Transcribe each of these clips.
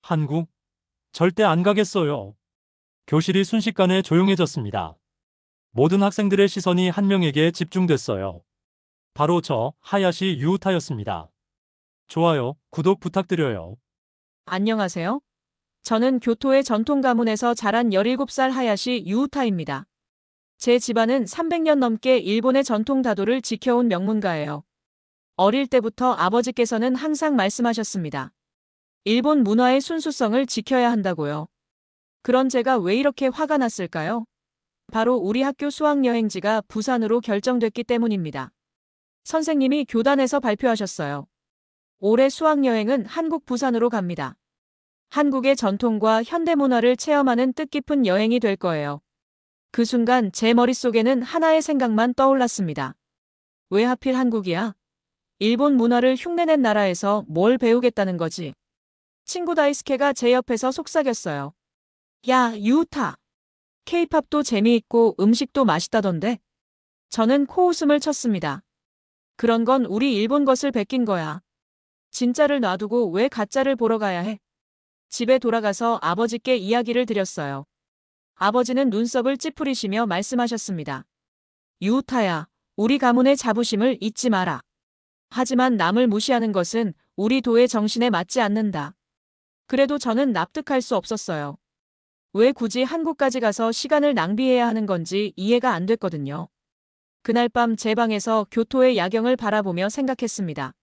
한국? 절대 안 가겠어요. 교실이 순식간에 조용해졌습니다. 모든 학생들의 시선이 한 명에게 집중됐어요. 바로 저, 하야시 유우타였습니다. 좋아요, 구독 부탁드려요. 안녕하세요. 저는 교토의 전통 가문에서 자란 17살 하야시 유우타입니다. 제 집안은 300년 넘게 일본의 전통 다도를 지켜온 명문가예요. 어릴 때부터 아버지께서는 항상 말씀하셨습니다. 일본 문화의 순수성을 지켜야 한다고요. 그런 제가 왜 이렇게 화가 났을까요? 바로 우리 학교 수학여행지가 부산으로 결정됐기 때문입니다. 선생님이 교단에서 발표하셨어요. 올해 수학여행은 한국 부산으로 갑니다. 한국의 전통과 현대문화를 체험하는 뜻깊은 여행이 될 거예요. 그 순간 제 머릿속에는 하나의 생각만 떠올랐습니다. 왜 하필 한국이야? 일본 문화를 흉내낸 나라에서 뭘 배우겠다는 거지? 친구 다이스케가 제 옆에서 속삭였어요. 야, 유우타. 케이팝도 재미있고 음식도 맛있다던데? 저는 코웃음을 쳤습니다. 그런 건 우리 일본 것을 베낀 거야. 진짜를 놔두고 왜 가짜를 보러 가야 해? 집에 돌아가서 아버지께 이야기를 드렸어요. 아버지는 눈썹을 찌푸리시며 말씀하셨습니다. 유우타야, 우리 가문의 자부심을 잊지 마라. 하지만 남을 무시하는 것은 우리 도의 정신에 맞지 않는다. 그래도 저는 납득할 수 없었어요. 왜 굳이 한국까지 가서 시간을 낭비해야 하는 건지 이해가 안 됐거든요. 그날 밤 제 방에서 교토의 야경을 바라보며 생각했습니다.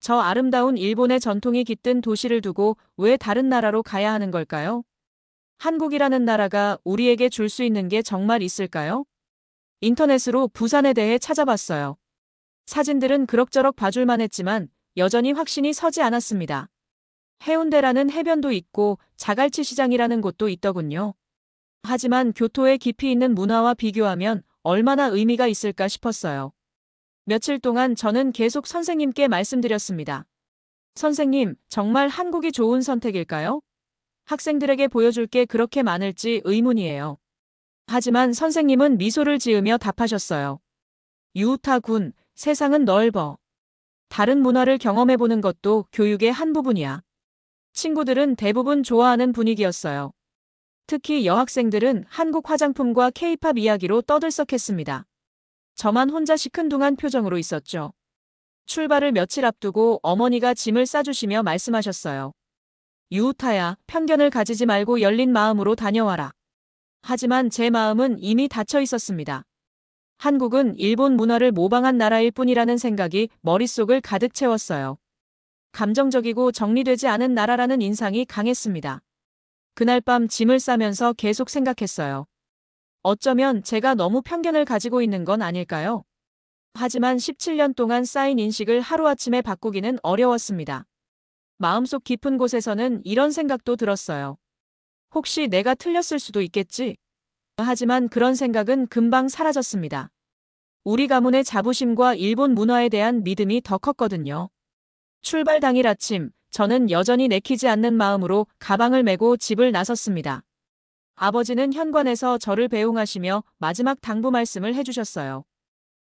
저 아름다운 일본의 전통이 깃든 도시를 두고 왜 다른 나라로 가야 하는 걸까요? 한국이라는 나라가 우리에게 줄 수 있는 게 정말 있을까요? 인터넷으로 부산에 대해 찾아봤어요. 사진들은 그럭저럭 봐줄만 했지만 여전히 확신이 서지 않았습니다. 해운대라는 해변도 있고 자갈치 시장이라는 곳도 있더군요. 하지만 교토의 깊이 있는 문화와 비교하면 얼마나 의미가 있을까 싶었어요. 며칠 동안 저는 계속 선생님께 말씀드렸습니다. 선생님, 정말 한국이 좋은 선택일까요? 학생들에게 보여줄 게 그렇게 많을지 의문이에요. 하지만 선생님은 미소를 지으며 답하셨어요. 유우타 군, 세상은 넓어. 다른 문화를 경험해보는 것도 교육의 한 부분이야. 친구들은 대부분 좋아하는 분위기였어요. 특히 여학생들은 한국 화장품과 케이팝 이야기로 떠들썩했습니다. 저만 혼자 시큰둥한 표정으로 있었죠. 출발을 며칠 앞두고 어머니가 짐을 싸주시며 말씀하셨어요. 유우타야, 편견을 가지지 말고 열린 마음으로 다녀와라. 하지만 제 마음은 이미 닫혀 있었습니다. 한국은 일본 문화를 모방한 나라일 뿐이라는 생각이 머릿속을 가득 채웠어요. 감정적이고 정리되지 않은 나라라는 인상이 강했습니다. 그날 밤 짐을 싸면서 계속 생각했어요. 어쩌면 제가 너무 편견을 가지고 있는 건 아닐까요? 하지만 17년 동안 쌓인 인식을 하루아침에 바꾸기는 어려웠습니다. 마음속 깊은 곳에서는 이런 생각도 들었어요. 혹시 내가 틀렸을 수도 있겠지? 하지만 그런 생각은 금방 사라졌습니다. 우리 가문의 자부심과 일본 문화에 대한 믿음이 더 컸거든요. 출발 당일 아침, 저는 여전히 내키지 않는 마음으로 가방을 메고 집을 나섰습니다. 아버지는 현관에서 저를 배웅하시며 마지막 당부 말씀을 해주셨어요.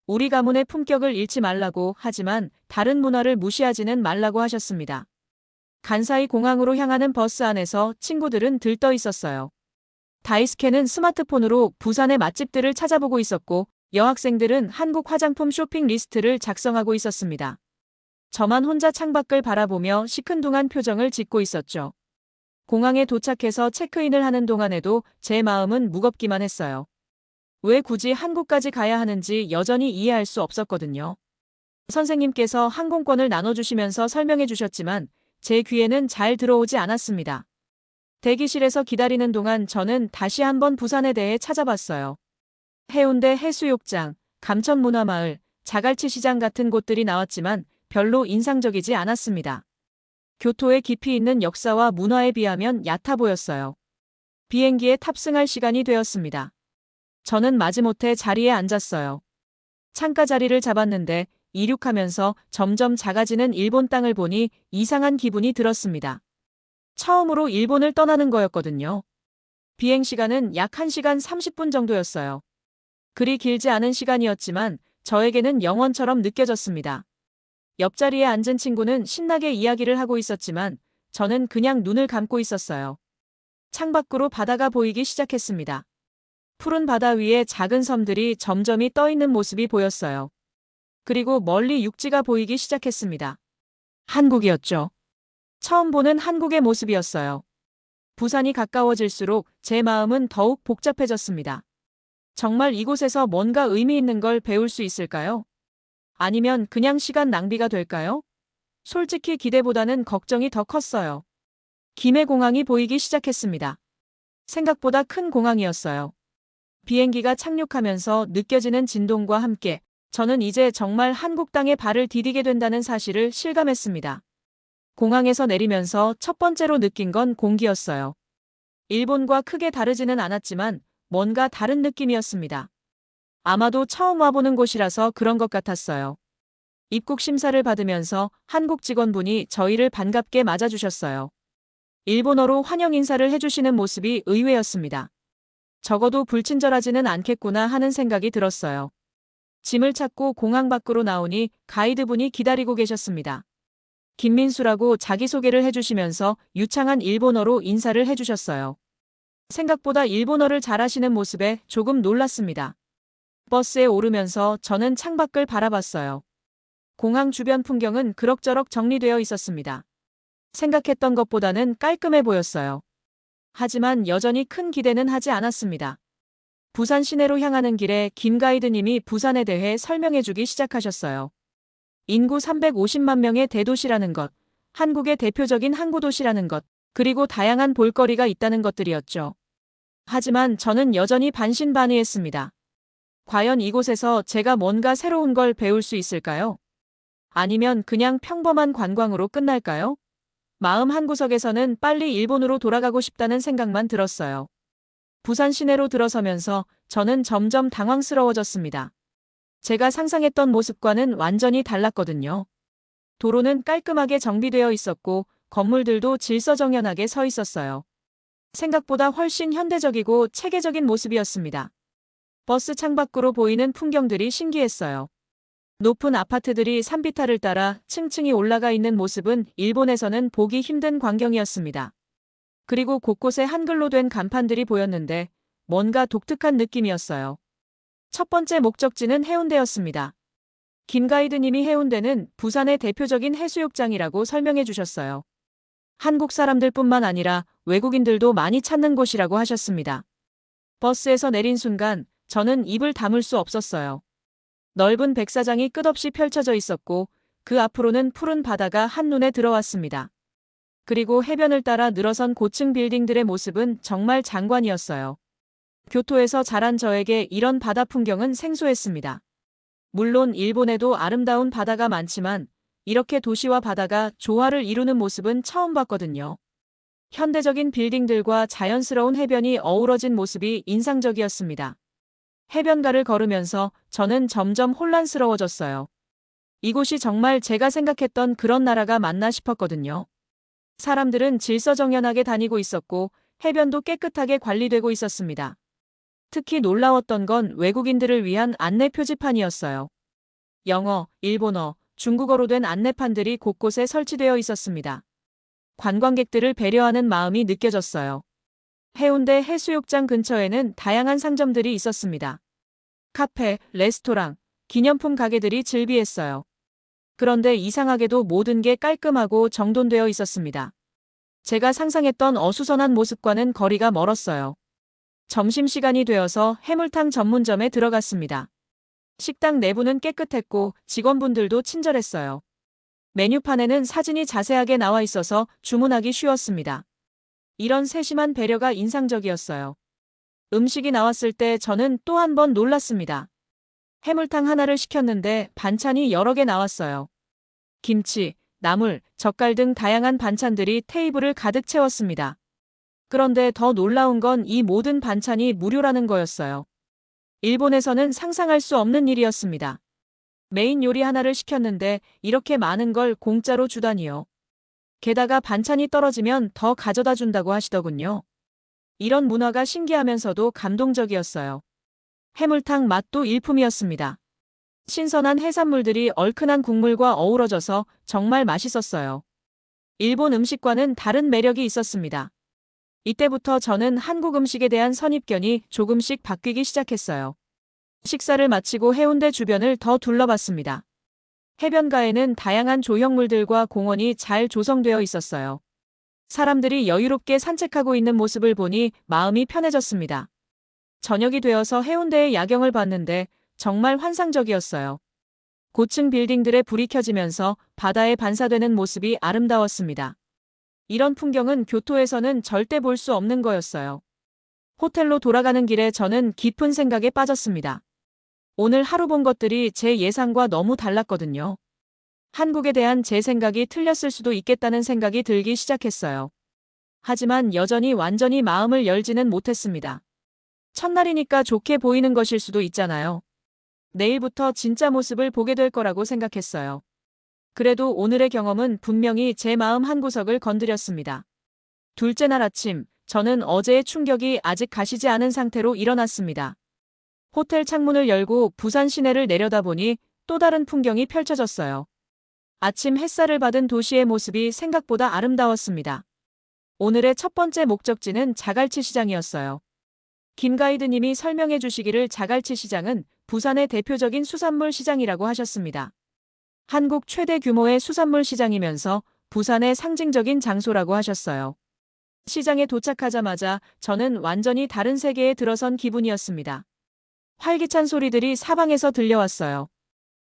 우리 가문의 품격을 잃지 말라고 하지만 다른 문화를 무시하지는 말라고 하셨습니다. 간사이 공항으로 향하는 버스 안에서 친구들은 들떠 있었어요. 다이스케는 스마트폰으로 부산의 맛집들을 찾아보고 있었고 여학생들은 한국 화장품 쇼핑 리스트를 작성하고 있었습니다. 저만 혼자 창밖을 바라보며 시큰둥한 표정을 짓고 있었죠. 공항에 도착해서 체크인을 하는 동안에도 제 마음은 무겁기만 했어요. 왜 굳이 한국까지 가야 하는지 여전히 이해할 수 없었거든요. 선생님께서 항공권을 나눠주시면서 설명해 주셨지만 제 귀에는 잘 들어오지 않았습니다. 대기실에서 기다리는 동안 저는 다시 한번 부산에 대해 찾아봤어요. 해운대 해수욕장, 감천문화마을, 자갈치 시장 같은 곳들이 나왔지만 별로 인상적이지 않았습니다. 교토의 깊이 있는 역사와 문화에 비하면 얕아 보였어요. 비행기에 탑승할 시간이 되었습니다. 저는 마지못해 자리에 앉았어요. 창가 자리를 잡았는데 이륙하면서 점점 작아지는 일본 땅을 보니 이상한 기분이 들었습니다. 처음으로 일본을 떠나는 거였거든요. 비행 시간은 약 1시간 30분 정도였어요. 그리 길지 않은 시간이었지만 저에게는 영원처럼 느껴졌습니다. 옆자리에 앉은 친구는 신나게 이야기를 하고 있었지만 저는 그냥 눈을 감고 있었어요. 창밖으로 바다가 보이기 시작했습니다. 푸른 바다 위에 작은 섬들이 점점이 떠 있는 모습이 보였어요. 그리고 멀리 육지가 보이기 시작했습니다. 한국이었죠. 처음 보는 한국의 모습이었어요. 부산이 가까워질수록 제 마음은 더욱 복잡해졌습니다. 정말 이곳에서 뭔가 의미 있는 걸 배울 수 있을까요? 아니면 그냥 시간 낭비가 될까요? 솔직히 기대보다는 걱정이 더 컸어요. 김해 공항이 보이기 시작했습니다. 생각보다 큰 공항이었어요. 비행기가 착륙하면서 느껴지는 진동과 함께 저는 이제 정말 한국 땅에 발을 디디게 된다는 사실을 실감했습니다. 공항에서 내리면서 첫 번째로 느낀 건 공기였어요. 일본과 크게 다르지는 않았지만 뭔가 다른 느낌이었습니다. 아마도 처음 와보는 곳이라서 그런 것 같았어요. 입국 심사를 받으면서 한국 직원분이 저희를 반갑게 맞아주셨어요. 일본어로 환영 인사를 해주시는 모습이 의외였습니다. 적어도 불친절하지는 않겠구나 하는 생각이 들었어요. 짐을 찾고 공항 밖으로 나오니 가이드분이 기다리고 계셨습니다. 김민수라고 자기소개를 해주시면서 유창한 일본어로 인사를 해주셨어요. 생각보다 일본어를 잘하시는 모습에 조금 놀랐습니다. 버스에 오르면서 저는 창밖을 바라봤어요. 공항 주변 풍경은 그럭저럭 정리되어 있었습니다. 생각했던 것보다는 깔끔해 보였어요. 하지만 여전히 큰 기대는 하지 않았습니다. 부산 시내로 향하는 길에 김 가이드님이 부산에 대해 설명해주기 시작하셨어요. 인구 350만 명의 대도시라는 것, 한국의 대표적인 항구도시라는 것, 그리고 다양한 볼거리가 있다는 것들이었죠. 하지만 저는 여전히 반신반의했습니다. 과연 이곳에서 제가 뭔가 새로운 걸 배울 수 있을까요? 아니면 그냥 평범한 관광으로 끝날까요? 마음 한구석에서는 빨리 일본으로 돌아가고 싶다는 생각만 들었어요. 부산 시내로 들어서면서 저는 점점 당황스러워졌습니다. 제가 상상했던 모습과는 완전히 달랐거든요. 도로는 깔끔하게 정비되어 있었고 건물들도 질서정연하게 서 있었어요. 생각보다 훨씬 현대적이고 체계적인 모습이었습니다. 버스 창밖으로 보이는 풍경들이 신기했어요. 높은 아파트들이 산비탈을 따라 층층이 올라가 있는 모습은 일본에서는 보기 힘든 광경이었습니다. 그리고 곳곳에 한글로 된 간판들이 보였는데 뭔가 독특한 느낌이었어요. 첫 번째 목적지는 해운대였습니다. 김 가이드님이 해운대는 부산의 대표적인 해수욕장이라고 설명해 주셨어요. 한국 사람들뿐만 아니라 외국인들도 많이 찾는 곳이라고 하셨습니다. 버스에서 내린 순간 저는 입을 다물 수 없었어요. 넓은 백사장이 끝없이 펼쳐져 있었고 그 앞으로는 푸른 바다가 한눈에 들어왔습니다. 그리고 해변을 따라 늘어선 고층 빌딩들의 모습은 정말 장관이었어요. 교토에서 자란 저에게 이런 바다 풍경은 생소했습니다. 물론 일본에도 아름다운 바다가 많지만 이렇게 도시와 바다가 조화를 이루는 모습은 처음 봤거든요. 현대적인 빌딩들과 자연스러운 해변이 어우러진 모습이 인상적이었습니다. 해변가를 걸으면서 저는 점점 혼란스러워졌어요. 이곳이 정말 제가 생각했던 그런 나라가 맞나 싶었거든요. 사람들은 질서정연하게 다니고 있었고 해변도 깨끗하게 관리되고 있었습니다. 특히 놀라웠던 건 외국인들을 위한 안내 표지판이었어요. 영어, 일본어, 중국어로 된 안내판들이 곳곳에 설치되어 있었습니다. 관광객들을 배려하는 마음이 느껴졌어요. 해운대 해수욕장 근처에는 다양한 상점들이 있었습니다. 카페, 레스토랑, 기념품 가게들이 즐비했어요. 그런데 이상하게도 모든 게 깔끔하고 정돈되어 있었습니다. 제가 상상했던 어수선한 모습과는 거리가 멀었어요. 점심시간이 되어서 해물탕 전문점에 들어갔습니다. 식당 내부는 깨끗했고 직원분들도 친절했어요. 메뉴판에는 사진이 자세하게 나와 있어서 주문하기 쉬웠습니다. 이런 세심한 배려가 인상적이었어요. 음식이 나왔을 때 저는 또 한 번 놀랐습니다. 해물탕 하나를 시켰는데 반찬이 여러 개 나왔어요. 김치, 나물, 젓갈 등 다양한 반찬들이 테이블을 가득 채웠습니다. 그런데 더 놀라운 건 이 모든 반찬이 무료라는 거였어요. 일본에서는 상상할 수 없는 일이었습니다. 메인 요리 하나를 시켰는데 이렇게 많은 걸 공짜로 주다니요. 게다가 반찬이 떨어지면 더 가져다 준다고 하시더군요. 이런 문화가 신기하면서도 감동적이었어요. 해물탕 맛도 일품이었습니다. 신선한 해산물들이 얼큰한 국물과 어우러져서 정말 맛있었어요. 일본 음식과는 다른 매력이 있었습니다. 이때부터 저는 한국 음식에 대한 선입견이 조금씩 바뀌기 시작했어요. 식사를 마치고 해운대 주변을 더 둘러봤습니다. 해변가에는 다양한 조형물들과 공원이 잘 조성되어 있었어요. 사람들이 여유롭게 산책하고 있는 모습을 보니 마음이 편해졌습니다. 저녁이 되어서 해운대의 야경을 봤는데 정말 환상적이었어요. 고층 빌딩들의 불이 켜지면서 바다에 반사되는 모습이 아름다웠습니다. 이런 풍경은 교토에서는 절대 볼 수 없는 거였어요. 호텔로 돌아가는 길에 저는 깊은 생각에 빠졌습니다. 오늘 하루 본 것들이 제 예상과 너무 달랐거든요. 한국에 대한 제 생각이 틀렸을 수도 있겠다는 생각이 들기 시작했어요. 하지만 여전히 완전히 마음을 열지는 못했습니다. 첫날이니까 좋게 보이는 것일 수도 있잖아요. 내일부터 진짜 모습을 보게 될 거라고 생각했어요. 그래도 오늘의 경험은 분명히 제 마음 한구석을 건드렸습니다. 둘째 날 아침, 저는 어제의 충격이 아직 가시지 않은 상태로 일어났습니다. 호텔 창문을 열고 부산 시내를 내려다보니 또 다른 풍경이 펼쳐졌어요. 아침 햇살을 받은 도시의 모습이 생각보다 아름다웠습니다. 오늘의 첫 번째 목적지는 자갈치 시장이었어요. 김 가이드님이 설명해 주시기를 자갈치 시장은 부산의 대표적인 수산물 시장이라고 하셨습니다. 한국 최대 규모의 수산물 시장이면서 부산의 상징적인 장소라고 하셨어요. 시장에 도착하자마자 저는 완전히 다른 세계에 들어선 기분이었습니다. 활기찬 소리들이 사방에서 들려왔어요.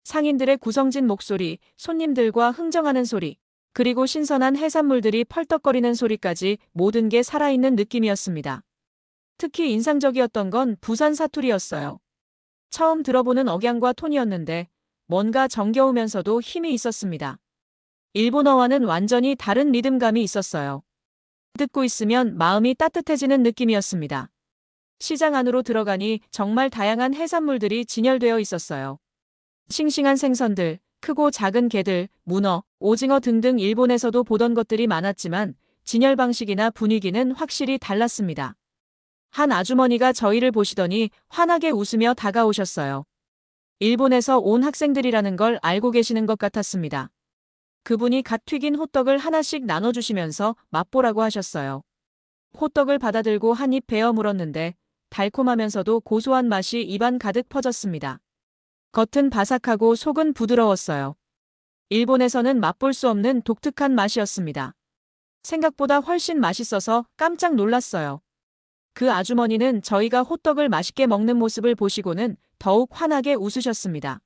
상인들의 구성진 목소리, 손님들과 흥정하는 소리, 그리고 신선한 해산물들이 펄떡거리는 소리까지 모든 게 살아있는 느낌이었습니다. 특히 인상적이었던 건 부산 사투리였어요. 처음 들어보는 억양과 톤이었는데 뭔가 정겨우면서도 힘이 있었습니다. 일본어와는 완전히 다른 리듬감이 있었어요. 듣고 있으면 마음이 따뜻해지는 느낌이었습니다. 시장 안으로 들어가니 정말 다양한 해산물들이 진열되어 있었어요. 싱싱한 생선들, 크고 작은 게들, 문어, 오징어 등등 일본에서도 보던 것들이 많았지만 진열 방식이나 분위기는 확실히 달랐습니다. 한 아주머니가 저희를 보시더니 환하게 웃으며 다가오셨어요. 일본에서 온 학생들이라는 걸 알고 계시는 것 같았습니다. 그분이 갓 튀긴 호떡을 하나씩 나눠주시면서 맛보라고 하셨어요. 호떡을 받아들고 한 입 베어 물었는데 달콤하면서도 고소한 맛이 입안 가득 퍼졌습니다. 겉은 바삭하고 속은 부드러웠어요. 일본에서는 맛볼 수 없는 독특한 맛이었습니다. 생각보다 훨씬 맛있어서 깜짝 놀랐어요. 그 아주머니는 저희가 호떡을 맛있게 먹는 모습을 보시고는 더욱 환하게 웃으셨습니다.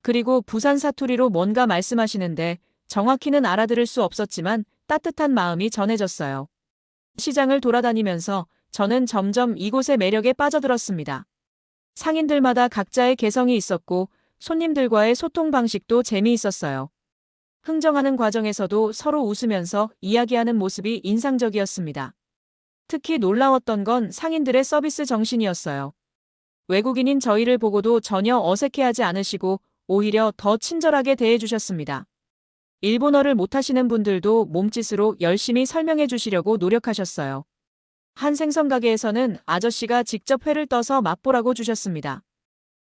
그리고 부산 사투리로 뭔가 말씀하시는데 정확히는 알아들을 수 없었지만 따뜻한 마음이 전해졌어요. 시장을 돌아다니면서 저는 점점 이곳의 매력에 빠져들었습니다. 상인들마다 각자의 개성이 있었고 손님들과의 소통 방식도 재미있었어요. 흥정하는 과정에서도 서로 웃으면서 이야기하는 모습이 인상적이었습니다. 특히 놀라웠던 건 상인들의 서비스 정신이었어요. 외국인인 저희를 보고도 전혀 어색해하지 않으시고 오히려 더 친절하게 대해주셨습니다. 일본어를 못하시는 분들도 몸짓으로 열심히 설명해 주시려고 노력하셨어요. 한 생선 가게에서는 아저씨가 직접 회를 떠서 맛보라고 주셨습니다.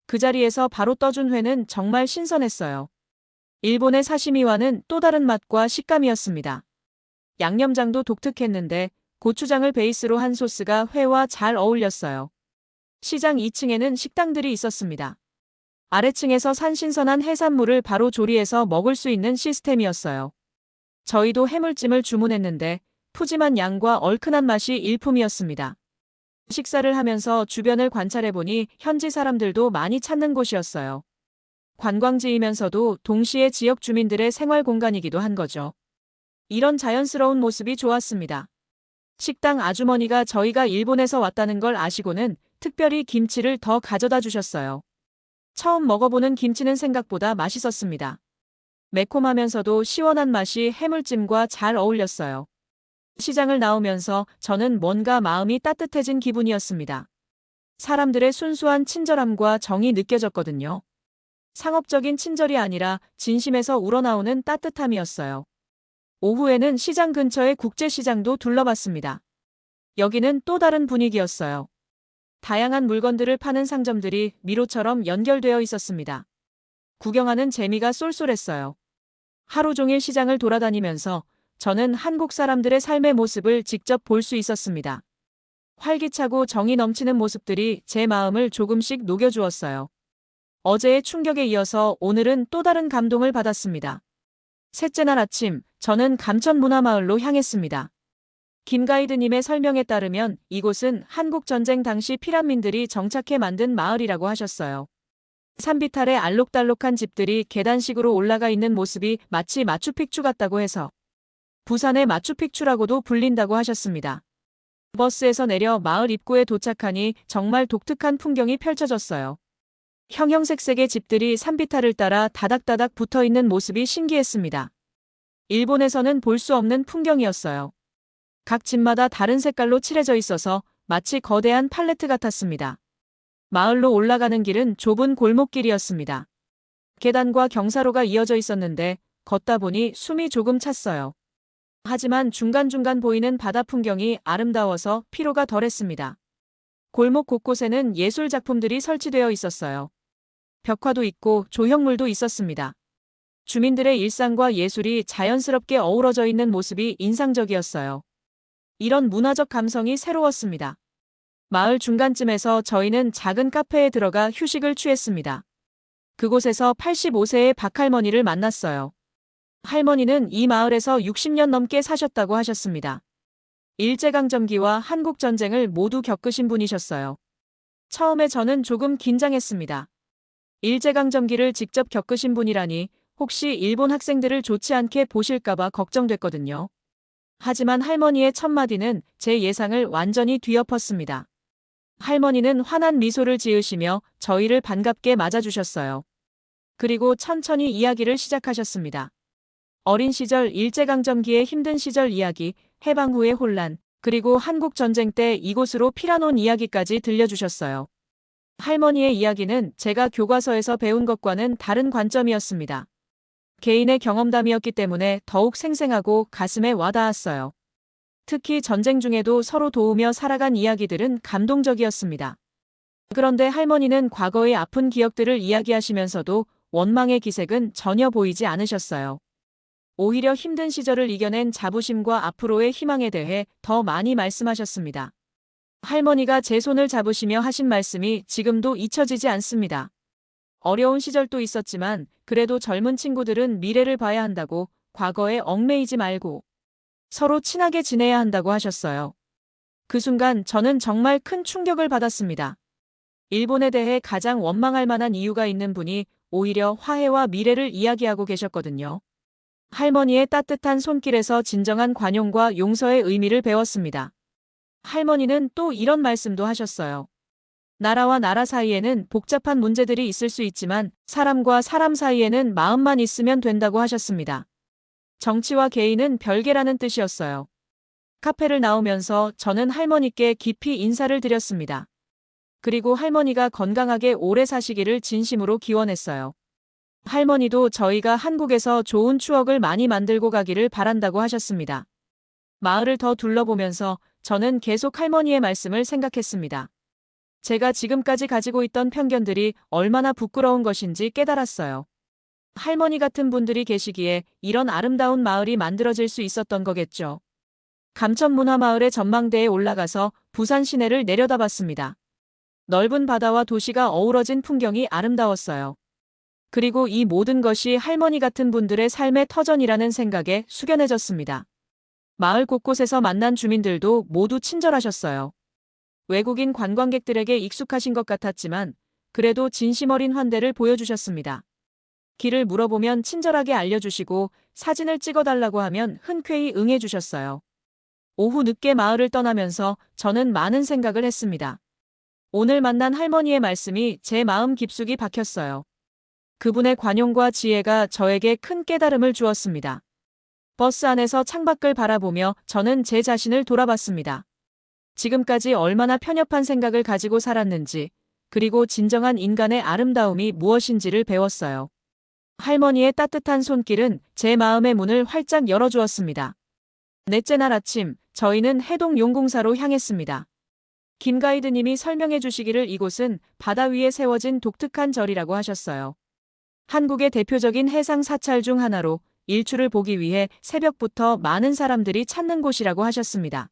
그 자리에서 바로 떠준 회는 정말 신선했어요. 일본의 사시미와는 또 다른 맛과 식감이었습니다. 양념장도 독특했는데 고추장을 베이스로 한 소스가 회와 잘 어울렸어요. 시장 2층에는 식당들이 있었습니다. 아래층에서 산 신선한 해산물을 바로 조리해서 먹을 수 있는 시스템이었어요. 저희도 해물찜을 주문했는데 푸짐한 양과 얼큰한 맛이 일품이었습니다. 식사를 하면서 주변을 관찰해보니 현지 사람들도 많이 찾는 곳이었어요. 관광지이면서도 동시에 지역 주민들의 생활 공간이기도 한 거죠. 이런 자연스러운 모습이 좋았습니다. 식당 아주머니가 저희가 일본에서 왔다는 걸 아시고는 특별히 김치를 더 가져다 주셨어요. 처음 먹어보는 김치는 생각보다 맛있었습니다. 매콤하면서도 시원한 맛이 해물찜과 잘 어울렸어요. 시장을 나오면서 저는 뭔가 마음이 따뜻해진 기분이었습니다. 사람들의 순수한 친절함과 정이 느껴졌거든요. 상업적인 친절이 아니라 진심에서 우러나오는 따뜻함이었어요. 오후에는 시장 근처의 국제시장도 둘러봤습니다. 여기는 또 다른 분위기였어요. 다양한 물건들을 파는 상점들이 미로처럼 연결되어 있었습니다. 구경하는 재미가 쏠쏠했어요. 하루 종일 시장을 돌아다니면서 저는 한국 사람들의 삶의 모습을 직접 볼 수 있었습니다. 활기차고 정이 넘치는 모습들이 제 마음을 조금씩 녹여주었어요. 어제의 충격에 이어서 오늘은 또 다른 감동을 받았습니다. 셋째 날 아침, 저는 감천문화마을로 향했습니다. 김 가이드님의 설명에 따르면 이곳은 한국전쟁 당시 피란민들이 정착해 만든 마을이라고 하셨어요. 산비탈의 알록달록한 집들이 계단식으로 올라가 있는 모습이 마치 마추픽추 같다고 해서 부산의 마추픽추라고도 불린다고 하셨습니다. 버스에서 내려 마을 입구에 도착하니 정말 독특한 풍경이 펼쳐졌어요. 형형색색의 집들이 산비탈을 따라 다닥다닥 붙어있는 모습이 신기했습니다. 일본에서는 볼 수 없는 풍경이었어요. 각 집마다 다른 색깔로 칠해져 있어서 마치 거대한 팔레트 같았습니다. 마을로 올라가는 길은 좁은 골목길이었습니다. 계단과 경사로가 이어져 있었는데 걷다 보니 숨이 조금 찼어요. 하지만 중간중간 보이는 바다 풍경이 아름다워서 피로가 덜했습니다. 골목 곳곳에는 예술 작품들이 설치되어 있었어요. 벽화도 있고 조형물도 있었습니다. 주민들의 일상과 예술이 자연스럽게 어우러져 있는 모습이 인상적이었어요. 이런 문화적 감성이 새로웠습니다. 마을 중간쯤에서 저희는 작은 카페에 들어가 휴식을 취했습니다. 그곳에서 85세의 박할머니를 만났어요. 할머니는 이 마을에서 60년 넘게 사셨다고 하셨습니다. 일제강점기와 한국전쟁을 모두 겪으신 분이셨어요. 처음에 저는 조금 긴장했습니다. 일제강점기를 직접 겪으신 분이라니 혹시 일본 학생들을 좋지 않게 보실까봐 걱정됐거든요. 하지만 할머니의 첫마디는 제 예상을 완전히 뒤엎었습니다. 할머니는 환한 미소를 지으시며 저희를 반갑게 맞아주셨어요. 그리고 천천히 이야기를 시작하셨습니다. 어린 시절 일제강점기의 힘든 시절 이야기, 해방 후의 혼란, 그리고 한국전쟁 때 이곳으로 피난온 이야기까지 들려주셨어요. 할머니의 이야기는 제가 교과서에서 배운 것과는 다른 관점이었습니다. 개인의 경험담이었기 때문에 더욱 생생하고 가슴에 와닿았어요. 특히 전쟁 중에도 서로 도우며 살아간 이야기들은 감동적이었습니다. 그런데 할머니는 과거의 아픈 기억들을 이야기하시면서도 원망의 기색은 전혀 보이지 않으셨어요. 오히려 힘든 시절을 이겨낸 자부심과 앞으로의 희망에 대해 더 많이 말씀하셨습니다. 할머니가 제 손을 잡으시며 하신 말씀이 지금도 잊혀지지 않습니다. 어려운 시절도 있었지만 그래도 젊은 친구들은 미래를 봐야 한다고, 과거에 얽매이지 말고 서로 친하게 지내야 한다고 하셨어요. 그 순간 저는 정말 큰 충격을 받았습니다. 일본에 대해 가장 원망할 만한 이유가 있는 분이 오히려 화해와 미래를 이야기하고 계셨거든요. 할머니의 따뜻한 손길에서 진정한 관용과 용서의 의미를 배웠습니다. 할머니는 또 이런 말씀도 하셨어요. 나라와 나라 사이에는 복잡한 문제들이 있을 수 있지만 사람과 사람 사이에는 마음만 있으면 된다고 하셨습니다. 정치와 개인은 별개라는 뜻이었어요. 카페를 나오면서 저는 할머니께 깊이 인사를 드렸습니다. 그리고 할머니가 건강하게 오래 사시기를 진심으로 기원했어요. 할머니도 저희가 한국에서 좋은 추억을 많이 만들고 가기를 바란다고 하셨습니다. 마을을 더 둘러보면서 저는 계속 할머니의 말씀을 생각했습니다. 제가 지금까지 가지고 있던 편견들이 얼마나 부끄러운 것인지 깨달았어요. 할머니 같은 분들이 계시기에 이런 아름다운 마을이 만들어질 수 있었던 거겠죠. 감천문화마을의 전망대에 올라가서 부산 시내를 내려다봤습니다. 넓은 바다와 도시가 어우러진 풍경이 아름다웠어요. 그리고 이 모든 것이 할머니 같은 분들의 삶의 터전이라는 생각에 숙연해졌습니다. 마을 곳곳에서 만난 주민들도 모두 친절하셨어요. 외국인 관광객들에게 익숙하신 것 같았지만 그래도 진심 어린 환대를 보여주셨습니다. 길을 물어보면 친절하게 알려주시고 사진을 찍어달라고 하면 흔쾌히 응해주셨어요. 오후 늦게 마을을 떠나면서 저는 많은 생각을 했습니다. 오늘 만난 할머니의 말씀이 제 마음 깊숙이 박혔어요. 그분의 관용과 지혜가 저에게 큰 깨달음을 주었습니다. 버스 안에서 창밖을 바라보며 저는 제 자신을 돌아봤습니다. 지금까지 얼마나 편협한 생각을 가지고 살았는지, 그리고 진정한 인간의 아름다움이 무엇인지를 배웠어요. 할머니의 따뜻한 손길은 제 마음의 문을 활짝 열어주었습니다. 넷째 날 아침, 저희는 해동용궁사로 향했습니다. 김 가이드님이 설명해 주시기를 이곳은 바다 위에 세워진 독특한 절이라고 하셨어요. 한국의 대표적인 해상 사찰 중 하나로 일출을 보기 위해 새벽부터 많은 사람들이 찾는 곳이라고 하셨습니다.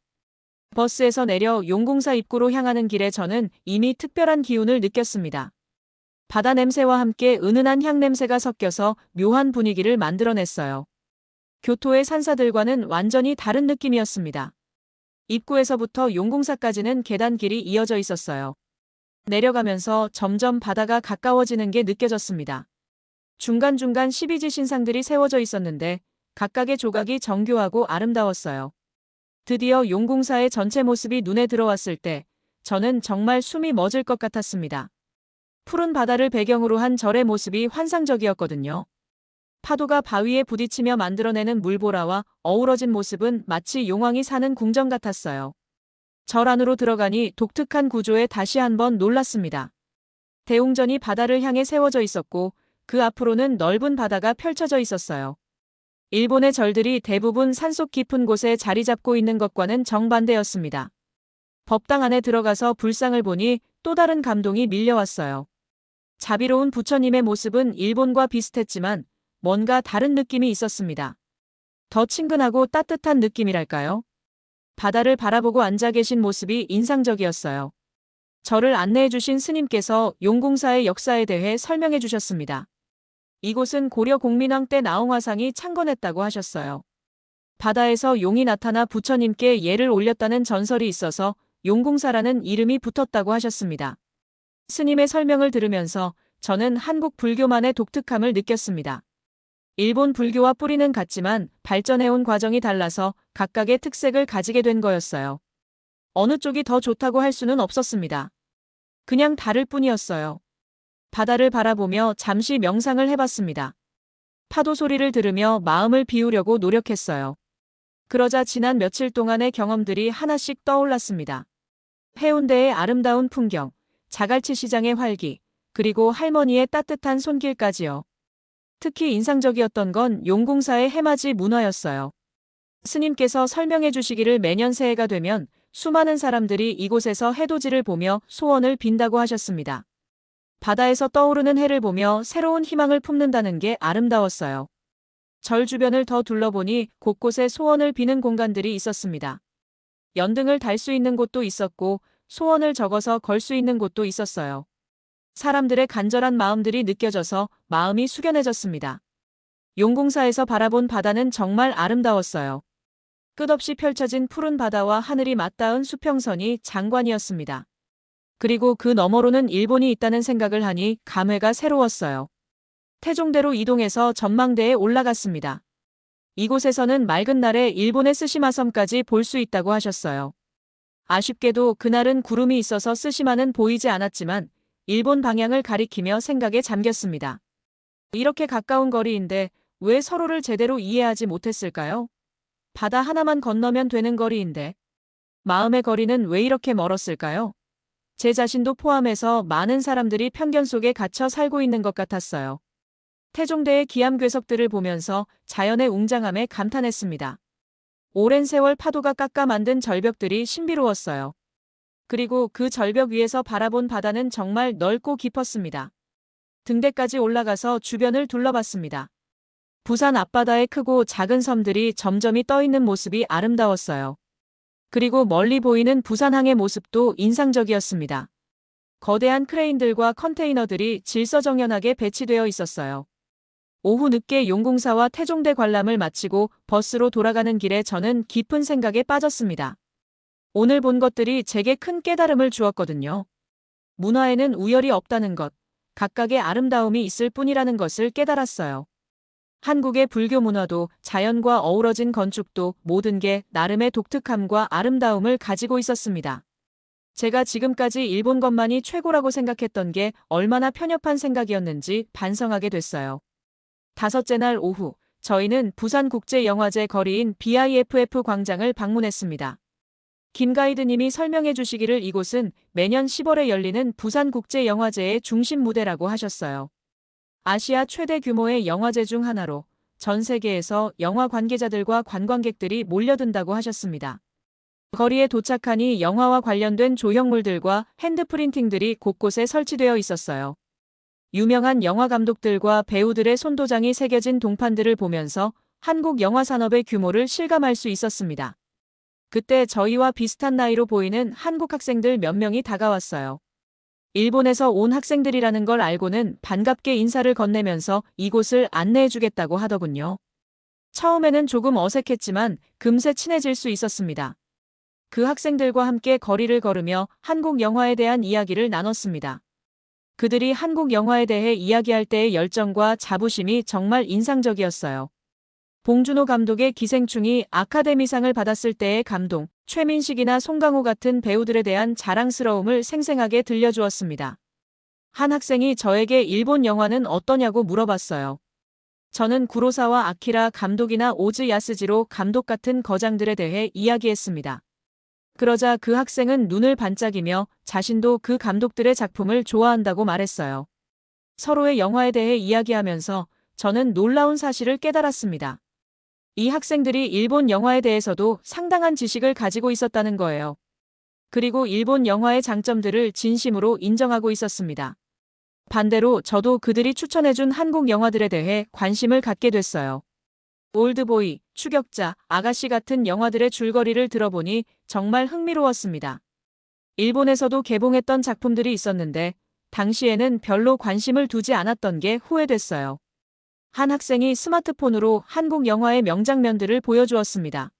버스에서 내려 용궁사 입구로 향하는 길에 저는 이미 특별한 기운을 느꼈습니다. 바다 냄새와 함께 은은한 향 냄새가 섞여서 묘한 분위기를 만들어냈어요. 교토의 산사들과는 완전히 다른 느낌이었습니다. 입구에서부터 용궁사까지는 계단길이 이어져 있었어요. 내려가면서 점점 바다가 가까워지는 게 느껴졌습니다. 중간중간 12지 신상들이 세워져 있었는데 각각의 조각이 정교하고 아름다웠어요. 드디어 용궁사의 전체 모습이 눈에 들어왔을 때 저는 정말 숨이 멎을 것 같았습니다. 푸른 바다를 배경으로 한 절의 모습이 환상적이었거든요. 파도가 바위에 부딪히며 만들어내는 물보라와 어우러진 모습은 마치 용왕이 사는 궁전 같았어요. 절 안으로 들어가니 독특한 구조에 다시 한번 놀랐습니다. 대웅전이 바다를 향해 세워져 있었고 그 앞으로는 넓은 바다가 펼쳐져 있었어요. 일본의 절들이 대부분 산속 깊은 곳에 자리 잡고 있는 것과는 정반대였습니다. 법당 안에 들어가서 불상을 보니 또 다른 감동이 밀려왔어요. 자비로운 부처님의 모습은 일본과 비슷했지만 뭔가 다른 느낌이 있었습니다. 더 친근하고 따뜻한 느낌이랄까요? 바다를 바라보고 앉아 계신 모습이 인상적이었어요. 저를 안내해 주신 스님께서 용궁사의 역사에 대해 설명해 주셨습니다. 이곳은 고려 공민왕 때 나홍화상이 창건했다고 하셨어요. 바다에서 용이 나타나 부처님께 예를 올렸다는 전설이 있어서 용궁사라는 이름이 붙었다고 하셨습니다. 스님의 설명을 들으면서 저는 한국 불교만의 독특함을 느꼈습니다. 일본 불교와 뿌리는 같지만 발전해온 과정이 달라서 각각의 특색을 가지게 된 거였어요. 어느 쪽이 더 좋다고 할 수는 없었습니다. 그냥 다를 뿐이었어요. 바다를 바라보며 잠시 명상을 해봤습니다. 파도 소리를 들으며 마음을 비우려고 노력했어요. 그러자 지난 며칠 동안의 경험들이 하나씩 떠올랐습니다. 해운대의 아름다운 풍경, 자갈치 시장의 활기, 그리고 할머니의 따뜻한 손길까지요. 특히 인상적이었던 건 용궁사의 해맞이 문화였어요. 스님께서 설명해 주시기를 매년 새해가 되면 수많은 사람들이 이곳에서 해돋이를 보며 소원을 빈다고 하셨습니다. 바다에서 떠오르는 해를 보며 새로운 희망을 품는다는 게 아름다웠어요. 절 주변을 더 둘러보니 곳곳에 소원을 비는 공간들이 있었습니다. 연등을 달 수 있는 곳도 있었고 소원을 적어서 걸 수 있는 곳도 있었어요. 사람들의 간절한 마음들이 느껴져서 마음이 숙연해졌습니다. 용궁사에서 바라본 바다는 정말 아름다웠어요. 끝없이 펼쳐진 푸른 바다와 하늘이 맞닿은 수평선이 장관이었습니다. 그리고 그 너머로는 일본이 있다는 생각을 하니 감회가 새로웠어요. 태종대로 이동해서 전망대에 올라갔습니다. 이곳에서는 맑은 날에 일본의 스시마섬까지 볼 수 있다고 하셨어요. 아쉽게도 그날은 구름이 있어서 스시마는 보이지 않았지만 일본 방향을 가리키며 생각에 잠겼습니다. 이렇게 가까운 거리인데 왜 서로를 제대로 이해하지 못했을까요? 바다 하나만 건너면 되는 거리인데 마음의 거리는 왜 이렇게 멀었을까요? 제 자신도 포함해서 많은 사람들이 편견 속에 갇혀 살고 있는 것 같았어요. 태종대의 기암괴석들을 보면서 자연의 웅장함에 감탄했습니다. 오랜 세월 파도가 깎아 만든 절벽들이 신비로웠어요. 그리고 그 절벽 위에서 바라본 바다는 정말 넓고 깊었습니다. 등대까지 올라가서 주변을 둘러봤습니다. 부산 앞바다의 크고 작은 섬들이 점점이 떠있는 모습이 아름다웠어요. 그리고 멀리 보이는 부산항의 모습도 인상적이었습니다. 거대한 크레인들과 컨테이너들이 질서정연하게 배치되어 있었어요. 오후 늦게 용궁사와 태종대 관람을 마치고 버스로 돌아가는 길에 저는 깊은 생각에 빠졌습니다. 오늘 본 것들이 제게 큰 깨달음을 주었거든요. 문화에는 우열이 없다는 것, 각각의 아름다움이 있을 뿐이라는 것을 깨달았어요. 한국의 불교 문화도 자연과 어우러진 건축도 모든 게 나름의 독특함과 아름다움을 가지고 있었습니다. 제가 지금까지 일본 것만이 최고라고 생각했던 게 얼마나 편협한 생각이었는지 반성하게 됐어요. 다섯째 날 오후, 저희는 부산국제영화제 거리인 BIFF 광장을 방문했습니다. 김 가이드님이 설명해 주시기를 이곳은 매년 10월에 열리는 부산국제영화제의 중심 무대라고 하셨어요. 아시아 최대 규모의 영화제 중 하나로 전 세계에서 영화 관계자들과 관광객들이 몰려든다고 하셨습니다. 거리에 도착하니 영화와 관련된 조형물들과 핸드프린팅들이 곳곳에 설치되어 있었어요. 유명한 영화 감독들과 배우들의 손도장이 새겨진 동판들을 보면서 한국 영화 산업의 규모를 실감할 수 있었습니다. 그때 저희와 비슷한 나이로 보이는 한국 학생들 몇 명이 다가왔어요. 일본에서 온 학생들이라는 걸 알고는 반갑게 인사를 건네면서 이곳을 안내해주겠다고 하더군요. 처음에는 조금 어색했지만 금세 친해질 수 있었습니다. 그 학생들과 함께 거리를 걸으며 한국 영화에 대한 이야기를 나눴습니다. 그들이 한국 영화에 대해 이야기할 때의 열정과 자부심이 정말 인상적이었어요. 봉준호 감독의 기생충이 아카데미상을 받았을 때의 감동, 최민식이나 송강호 같은 배우들에 대한 자랑스러움을 생생하게 들려주었습니다. 한 학생이 저에게 일본 영화는 어떠냐고 물어봤어요. 저는 구로사와 아키라 감독이나 오즈 야스지로 감독 같은 거장들에 대해 이야기했습니다. 그러자 그 학생은 눈을 반짝이며 자신도 그 감독들의 작품을 좋아한다고 말했어요. 서로의 영화에 대해 이야기하면서 저는 놀라운 사실을 깨달았습니다. 이 학생들이 일본 영화에 대해서도 상당한 지식을 가지고 있었다는 거예요. 그리고 일본 영화의 장점들을 진심으로 인정하고 있었습니다. 반대로 저도 그들이 추천해준 한국 영화들에 대해 관심을 갖게 됐어요. 올드보이, 추격자, 아가씨 같은 영화들의 줄거리를 들어보니 정말 흥미로웠습니다. 일본에서도 개봉했던 작품들이 있었는데 당시에는 별로 관심을 두지 않았던 게 후회됐어요. 한 학생이 스마트폰으로 한국 영화의 명장면들을 보여주었습니다.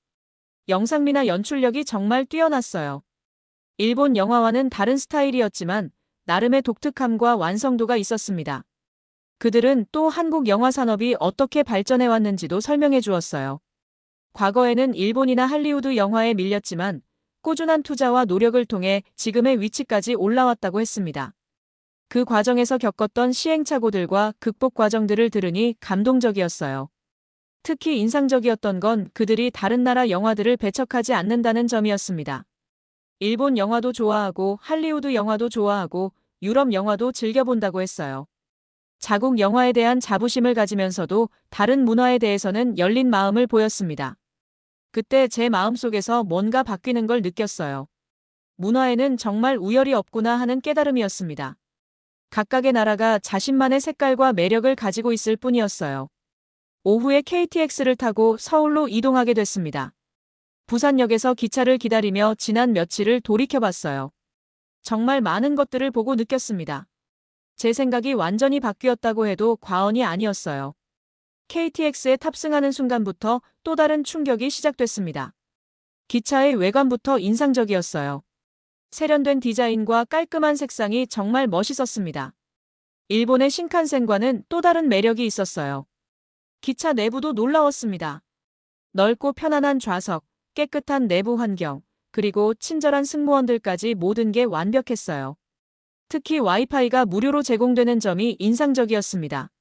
영상미나 연출력이 정말 뛰어났어요. 일본 영화와는 다른 스타일이었지만 나름의 독특함과 완성도가 있었습니다. 그들은 또 한국 영화 산업이 어떻게 발전해 왔는지도 설명해 주었어요. 과거에는 일본이나 할리우드 영화에 밀렸지만 꾸준한 투자와 노력을 통해 지금의 위치까지 올라왔다고 했습니다. 그 과정에서 겪었던 시행착오들과 극복 과정들을 들으니 감동적이었어요. 특히 인상적이었던 건 그들이 다른 나라 영화들을 배척하지 않는다는 점이었습니다. 일본 영화도 좋아하고 할리우드 영화도 좋아하고 유럽 영화도 즐겨본다고 했어요. 자국 영화에 대한 자부심을 가지면서도 다른 문화에 대해서는 열린 마음을 보였습니다. 그때 제 마음속에서 뭔가 바뀌는 걸 느꼈어요. 문화에는 정말 우열이 없구나 하는 깨달음이었습니다. 각각의 나라가 자신만의 색깔과 매력을 가지고 있을 뿐이었어요. 오후에 KTX를 타고 서울로 이동하게 됐습니다. 부산역에서 기차를 기다리며 지난 며칠을 돌이켜봤어요. 정말 많은 것들을 보고 느꼈습니다. 제 생각이 완전히 바뀌었다고 해도 과언이 아니었어요. KTX에 탑승하는 순간부터 또 다른 충격이 시작됐습니다. 기차의 외관부터 인상적이었어요. 세련된 디자인과 깔끔한 색상이 정말 멋있었습니다. 일본의 신칸센과는 또 다른 매력이 있었어요. 기차 내부도 놀라웠습니다. 넓고 편안한 좌석, 깨끗한 내부 환경, 그리고 친절한 승무원들까지 모든 게 완벽했어요. 특히 와이파이가 무료로 제공되는 점이 인상적이었습니다.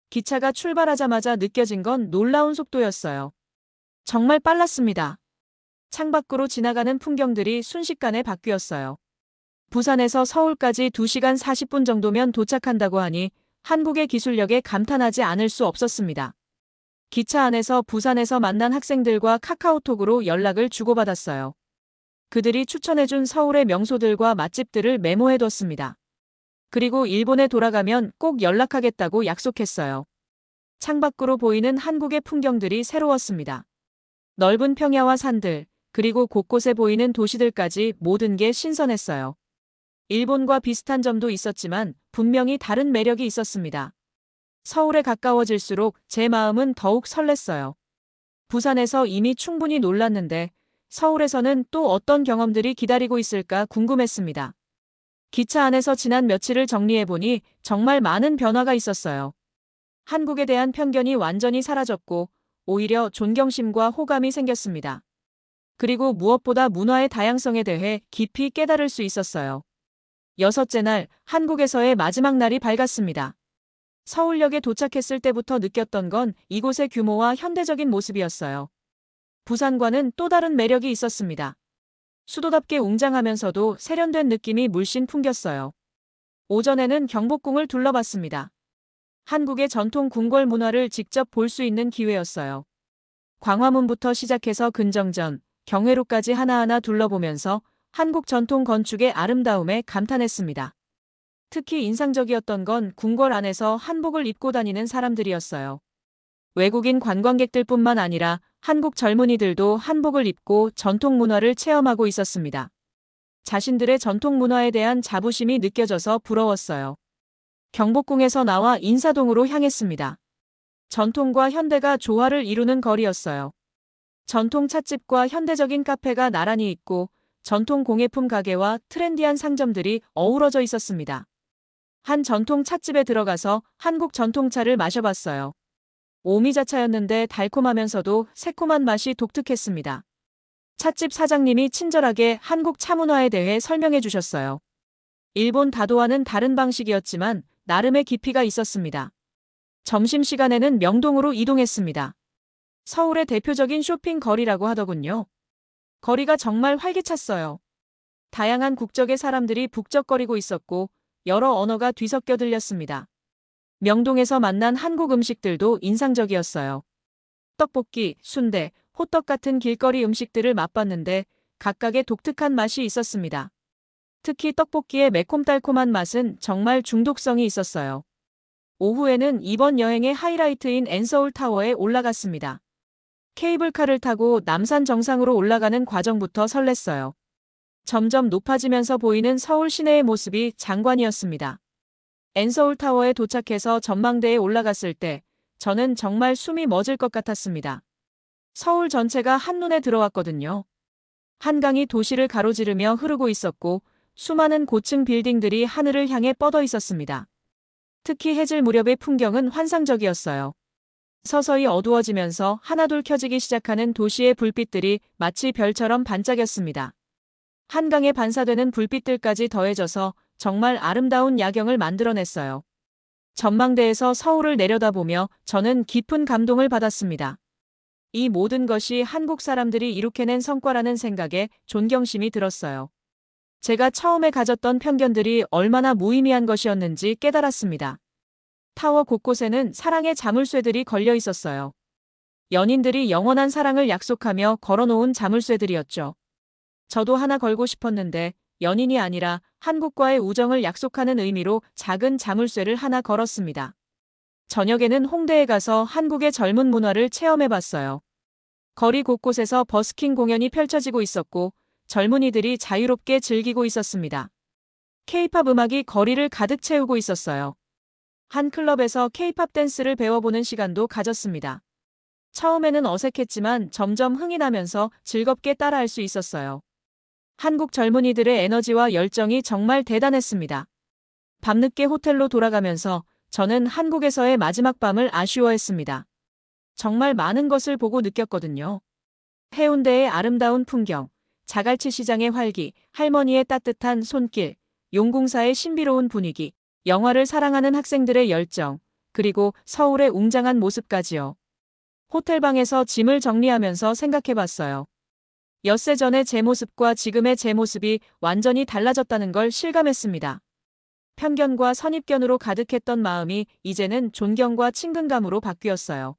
기차가 출발하자마자 느껴진 건 놀라운 속도였어요. 정말 빨랐습니다. 창밖으로 지나가는 풍경들이 순식간에 바뀌었어요. 부산에서 서울까지 2시간 40분 정도면 도착한다고 하니 한국의 기술력에 감탄하지 않을 수 없었습니다. 기차 안에서 부산에서 만난 학생들과 카카오톡으로 연락을 주고받았어요. 그들이 추천해준 서울의 명소들과 맛집들을 메모해뒀습니다. 그리고 일본에 돌아가면 꼭 연락하겠다고 약속했어요. 창밖으로 보이는 한국의 풍경들이 새로웠습니다. 넓은 평야와 산들, 그리고 곳곳에 보이는 도시들까지 모든 게 신선했어요. 일본과 비슷한 점도 있었지만 분명히 다른 매력이 있었습니다. 서울에 가까워질수록 제 마음은 더욱 설렜어요. 부산에서 이미 충분히 놀랐는데 서울에서는 또 어떤 경험들이 기다리고 있을까 궁금했습니다. 기차 안에서 지난 며칠을 정리해보니 정말 많은 변화가 있었어요. 한국에 대한 편견이 완전히 사라졌고 오히려 존경심과 호감이 생겼습니다. 그리고 무엇보다 문화의 다양성에 대해 깊이 깨달을 수 있었어요. 6째 날, 한국에서의 마지막 날이 밝았습니다. 서울역에 도착했을 때부터 느꼈던 건 이곳의 규모와 현대적인 모습이었어요. 부산과는 또 다른 매력이 있었습니다. 수도답게 웅장하면서도 세련된 느낌이 물씬 풍겼어요. 오전에는 경복궁을 둘러봤습니다. 한국의 전통 궁궐 문화를 직접 볼 수 있는 기회였어요. 광화문부터 시작해서 근정전, 경회로까지 하나하나 둘러보면서 한국 전통 건축의 아름다움에 감탄했습니다. 특히 인상적이었던 건 궁궐 안에서 한복을 입고 다니는 사람들이었어요. 외국인 관광객들뿐만 아니라 한국 젊은이들도 한복을 입고 전통 문화를 체험하고 있었습니다. 자신들의 전통 문화에 대한 자부심이 느껴져서 부러웠어요. 경복궁에서 나와 인사동으로 향했습니다. 전통과 현대가 조화를 이루는 거리였어요. 전통 찻집과 현대적인 카페가 나란히 있고 전통 공예품 가게와 트렌디한 상점들이 어우러져 있었습니다. 한 전통 찻집에 들어가서 한국 전통차를 마셔봤어요. 오미자차였는데 달콤하면서도 새콤한 맛이 독특했습니다. 찻집 사장님이 친절하게 한국 차문화에 대해 설명해 주셨어요. 일본 다도와는 다른 방식이었지만 나름의 깊이가 있었습니다. 점심시간에는 명동으로 이동했습니다. 서울의 대표적인 쇼핑 거리라고 하더군요. 거리가 정말 활기찼어요. 다양한 국적의 사람들이 북적거리고 있었고 여러 언어가 뒤섞여 들렸습니다. 명동에서 만난 한국 음식들도 인상적이었어요. 떡볶이, 순대, 호떡 같은 길거리 음식들을 맛봤는데 각각의 독특한 맛이 있었습니다. 특히 떡볶이의 매콤달콤한 맛은 정말 중독성이 있었어요. 오후에는 이번 여행의 하이라이트인 엔서울 타워에 올라갔습니다. 케이블카를 타고 남산 정상으로 올라가는 과정부터 설렜어요. 점점 높아지면서 보이는 서울 시내의 모습이 장관이었습니다. 엔서울 타워에 도착해서 전망대에 올라갔을 때 저는 정말 숨이 멎을 것 같았습니다. 서울 전체가 한눈에 들어왔거든요. 한강이 도시를 가로지르며 흐르고 있었고 수많은 고층 빌딩들이 하늘을 향해 뻗어 있었습니다. 특히 해질 무렵의 풍경은 환상적이었어요. 서서히 어두워지면서 하나둘 켜지기 시작하는 도시의 불빛들이 마치 별처럼 반짝였습니다. 한강에 반사되는 불빛들까지 더해져서 정말 아름다운 야경을 만들어냈어요. 전망대에서 서울을 내려다보며 저는 깊은 감동을 받았습니다. 이 모든 것이 한국 사람들이 이룩해낸 성과라는 생각에 존경심이 들었어요. 제가 처음에 가졌던 편견들이 얼마나 무의미한 것이었는지 깨달았습니다. 타워 곳곳에는 사랑의 자물쇠들이 걸려 있었어요. 연인들이 영원한 사랑을 약속하며 걸어놓은 자물쇠들이었죠. 저도 하나 걸고 싶었는데 연인이 아니라 한국과의 우정을 약속하는 의미로 작은 자물쇠를 하나 걸었습니다. 저녁에는 홍대에 가서 한국의 젊은 문화를 체험해봤어요. 거리 곳곳에서 버스킹 공연이 펼쳐지고 있었고 젊은이들이 자유롭게 즐기고 있었습니다. K-팝 음악이 거리를 가득 채우고 있었어요. 한 클럽에서 K-팝 댄스를 배워보는 시간도 가졌습니다. 처음에는 어색했지만 점점 흥이 나면서 즐겁게 따라할 수 있었어요. 한국 젊은이들의 에너지와 열정이 정말 대단했습니다. 밤늦게 호텔로 돌아가면서 저는 한국에서의 마지막 밤을 아쉬워했습니다. 정말 많은 것을 보고 느꼈거든요. 해운대의 아름다운 풍경, 자갈치 시장의 활기, 할머니의 따뜻한 손길, 용궁사의 신비로운 분위기, 영화를 사랑하는 학생들의 열정, 그리고 서울의 웅장한 모습까지요. 호텔방에서 짐을 정리하면서 생각해봤어요. 엿새 전의 제 모습과 지금의 제 모습이 완전히 달라졌다는 걸 실감했습니다. 편견과 선입견으로 가득했던 마음이 이제는 존경과 친근감으로 바뀌었어요.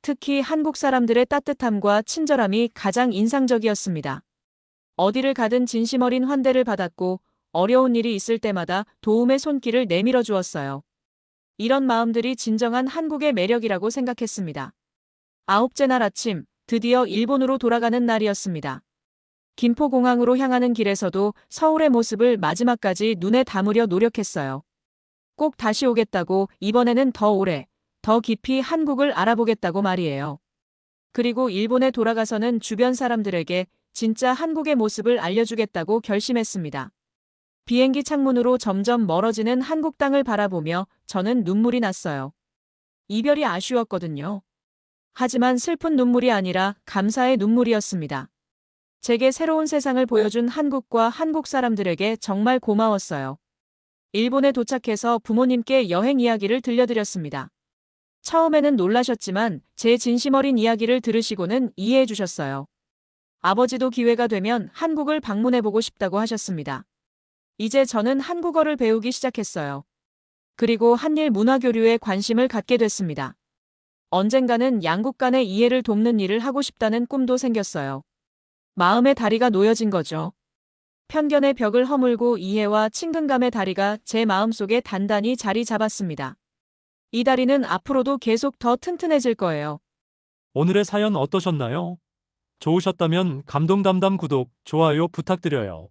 특히 한국 사람들의 따뜻함과 친절함이 가장 인상적이었습니다. 어디를 가든 진심 어린 환대를 받았고 어려운 일이 있을 때마다 도움의 손길을 내밀어 주었어요. 이런 마음들이 진정한 한국의 매력이라고 생각했습니다. 아홉째 날 아침, 드디어 일본으로 돌아가는 날이었습니다. 김포공항으로 향하는 길에서도 서울의 모습을 마지막까지 눈에 담으려 노력했어요. 꼭 다시 오겠다고, 이번에는 더 오래, 더 깊이 한국을 알아보겠다고 말이에요. 그리고 일본에 돌아가서는 주변 사람들에게 진짜 한국의 모습을 알려주겠다고 결심했습니다. 비행기 창문으로 점점 멀어지는 한국 땅을 바라보며 저는 눈물이 났어요. 이별이 아쉬웠거든요. 하지만 슬픈 눈물이 아니라 감사의 눈물이었습니다. 제게 새로운 세상을 보여준 한국과 한국 사람들에게 정말 고마웠어요. 일본에 도착해서 부모님께 여행 이야기를 들려드렸습니다. 처음에는 놀라셨지만 제 진심 어린 이야기를 들으시고는 이해해 주셨어요. 아버지도 기회가 되면 한국을 방문해보고 싶다고 하셨습니다. 이제 저는 한국어를 배우기 시작했어요. 그리고 한일 문화 교류에 관심을 갖게 됐습니다. 언젠가는 양국 간의 이해를 돕는 일을 하고 싶다는 꿈도 생겼어요. 마음의 다리가 놓여진 거죠. 편견의 벽을 허물고 이해와 친근감의 다리가 제 마음속에 단단히 자리 잡았습니다. 이 다리는 앞으로도 계속 더 튼튼해질 거예요. 오늘의 사연 어떠셨나요? 좋으셨다면 감동담담 구독, 좋아요 부탁드려요.